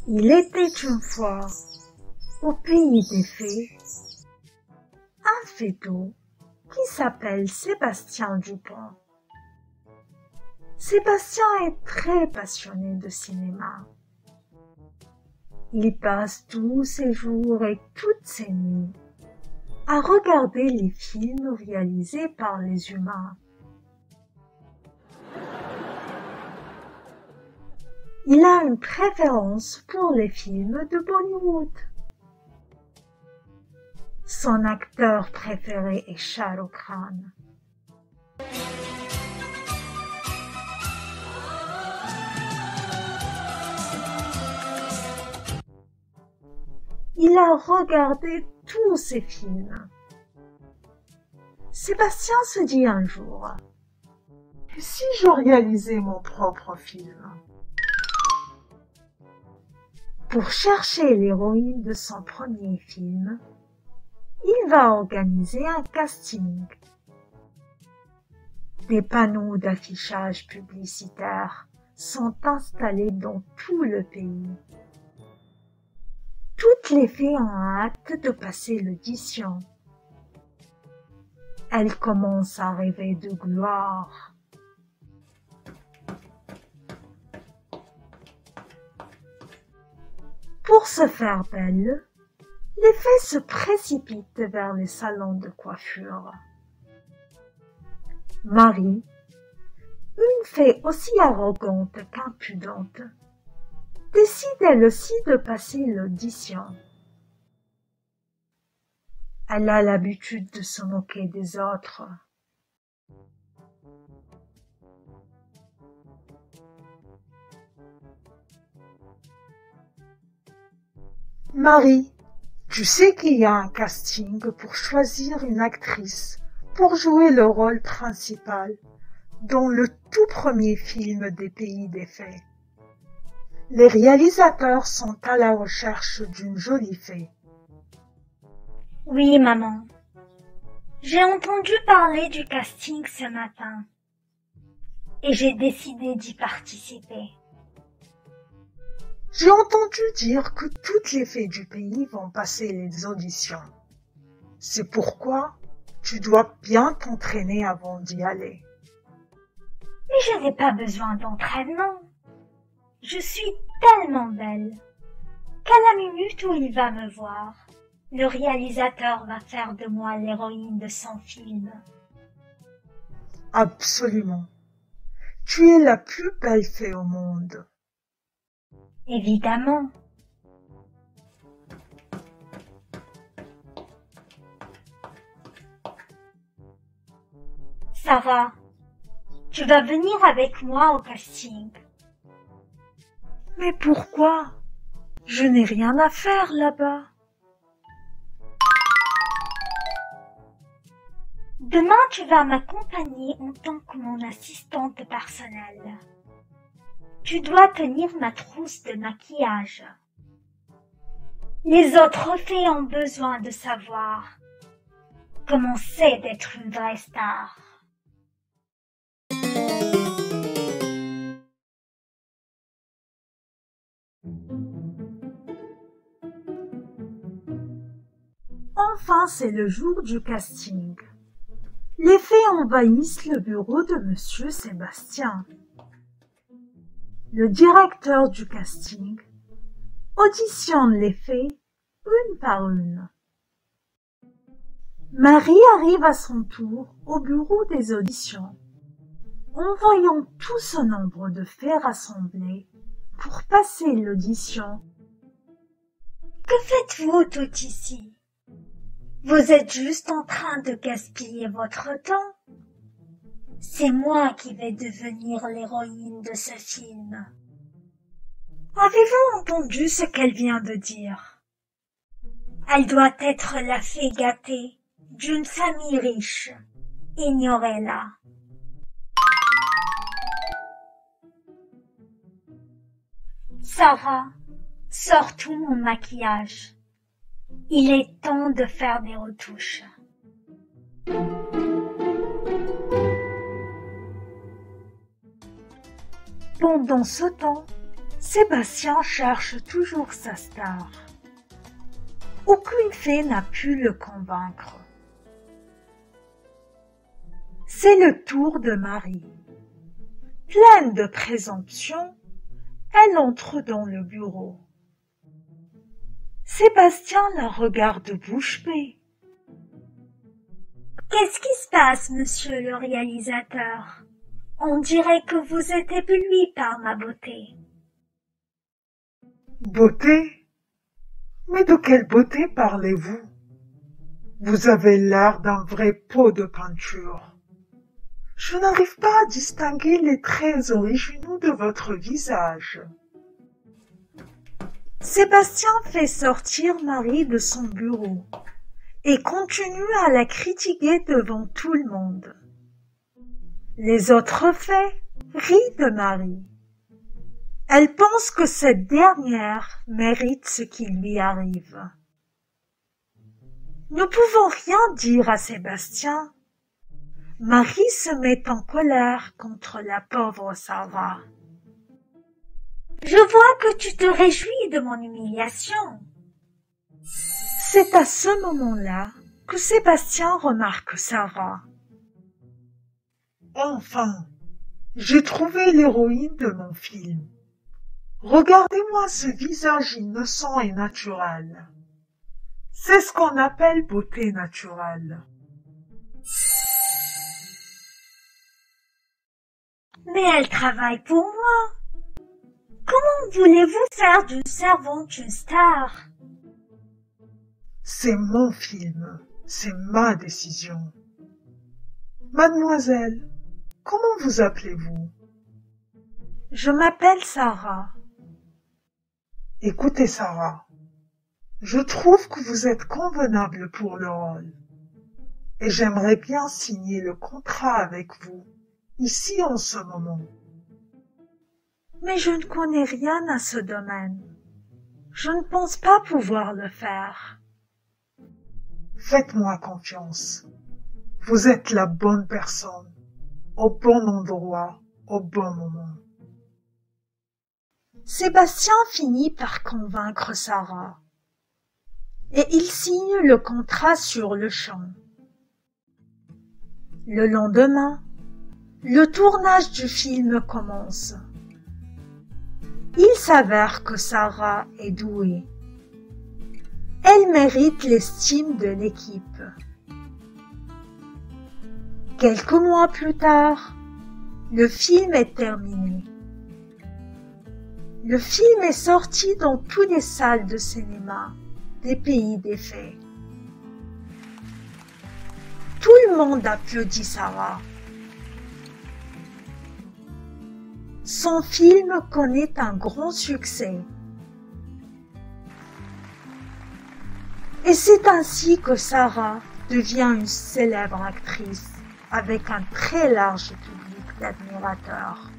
Il était une fois, au pays des fées, un féto qui s'appelle Sébastien Dupont. Sébastien est très passionné de cinéma. Il passe tous ses jours et toutes ses nuits à regarder les films réalisés par les humains. Il a une préférence pour les films de Bollywood. Son acteur préféré est Shah Rukh Khan. Il a regardé tous ces films. Sébastien se dit un jour, « Si je réalisais mon propre film ?» Pour chercher l'héroïne de son premier film, il va organiser un casting. Des panneaux d'affichage publicitaire sont installés dans tout le pays. Toutes les fées ont hâte de passer l'audition. Elles commencent à rêver de gloire. Pour se faire belle, les fées se précipitent vers les salons de coiffure. Marie, une fée aussi arrogante qu'impudente, décide elle aussi de passer l'audition. Elle a l'habitude de se moquer des autres. Marie, tu sais qu'il y a un casting pour choisir une actrice pour jouer le rôle principal dans le tout premier film des Pays des Fées. Les réalisateurs sont à la recherche d'une jolie fée. Oui, maman. J'ai entendu parler du casting ce matin et j'ai décidé d'y participer. J'ai entendu dire que toutes les fées du pays vont passer les auditions. C'est pourquoi tu dois bien t'entraîner avant d'y aller. Mais je n'ai pas besoin d'entraînement. Je suis tellement belle qu'à la minute où il va me voir, le réalisateur va faire de moi l'héroïne de son film. Absolument. Tu es la plus belle fée au monde. Évidemment. Sarah, tu vas venir avec moi au casting. Mais pourquoi? Je n'ai rien à faire là-bas. Demain, tu vas m'accompagner en tant que mon assistante personnelle. Tu dois tenir ma trousse de maquillage. Les autres fées ont besoin de savoir comment c'est d'être une vraie star. Enfin, c'est le jour du casting. Les fées envahissent le bureau de Monsieur Sébastien. Le directeur du casting auditionne les fées une par une. Marie arrive à son tour au bureau des auditions. En voyant tout ce nombre de fées rassemblées pour passer l'audition. Que faites-vous tout ici? Vous êtes juste en train de gaspiller votre temps. C'est moi qui vais devenir l'héroïne de ce film. Avez-vous entendu ce qu'elle vient de dire? Elle doit être la fée gâtée d'une famille riche. Ignorez-la. Sarah, sors tout mon maquillage. Il est temps de faire des retouches. Pendant ce temps, Sébastien cherche toujours sa star. Aucune fée n'a pu le convaincre. C'est le tour de Marie. Pleine de présomption, elle entre dans le bureau. Sébastien la regarde bouche bée. Qu'est-ce qui se passe, monsieur le réalisateur? On dirait que vous êtes ébloui par ma beauté. Beauté? Mais de quelle beauté parlez-vous? Vous avez l'air d'un vrai pot de peinture. Je n'arrive pas à distinguer les traits originaux de votre visage. Sébastien fait sortir Marie de son bureau et continue à la critiquer devant tout le monde. Les autres fées rient de Marie. Elle pense que cette dernière mérite ce qui lui arrive. Ne pouvant rien dire à Sébastien, Marie se met en colère contre la pauvre Sarah. Je vois que tu te réjouis de mon humiliation. C'est à ce moment-là que Sébastien remarque Sarah. Enfin, j'ai trouvé l'héroïne de mon film. Regardez-moi ce visage innocent et naturel. C'est ce qu'on appelle beauté naturelle. Mais elle travaille pour moi. Comment voulez-vous faire d'une servante une star? C'est mon film, c'est ma décision. Mademoiselle, comment vous appelez-vous? Je m'appelle Sarah. Écoutez, Sarah, je trouve que vous êtes convenable pour le rôle. Et j'aimerais bien signer le contrat avec vous, ici en ce moment. Mais je ne connais rien à ce domaine. Je ne pense pas pouvoir le faire. Faites-moi confiance. Vous êtes la bonne personne, au bon endroit, au bon moment. Sébastien finit par convaincre Sarah. Et il signe le contrat sur le champ. Le lendemain, le tournage du film commence. Il s'avère que Sarah est douée. Elle mérite l'estime de l'équipe. Quelques mois plus tard, le film est terminé. Le film est sorti dans toutes les salles de cinéma des pays des fées. Tout le monde applaudit Sarah. Son film connaît un grand succès. Et c'est ainsi que Sarah devient une célèbre actrice avec un très large public d'admirateurs.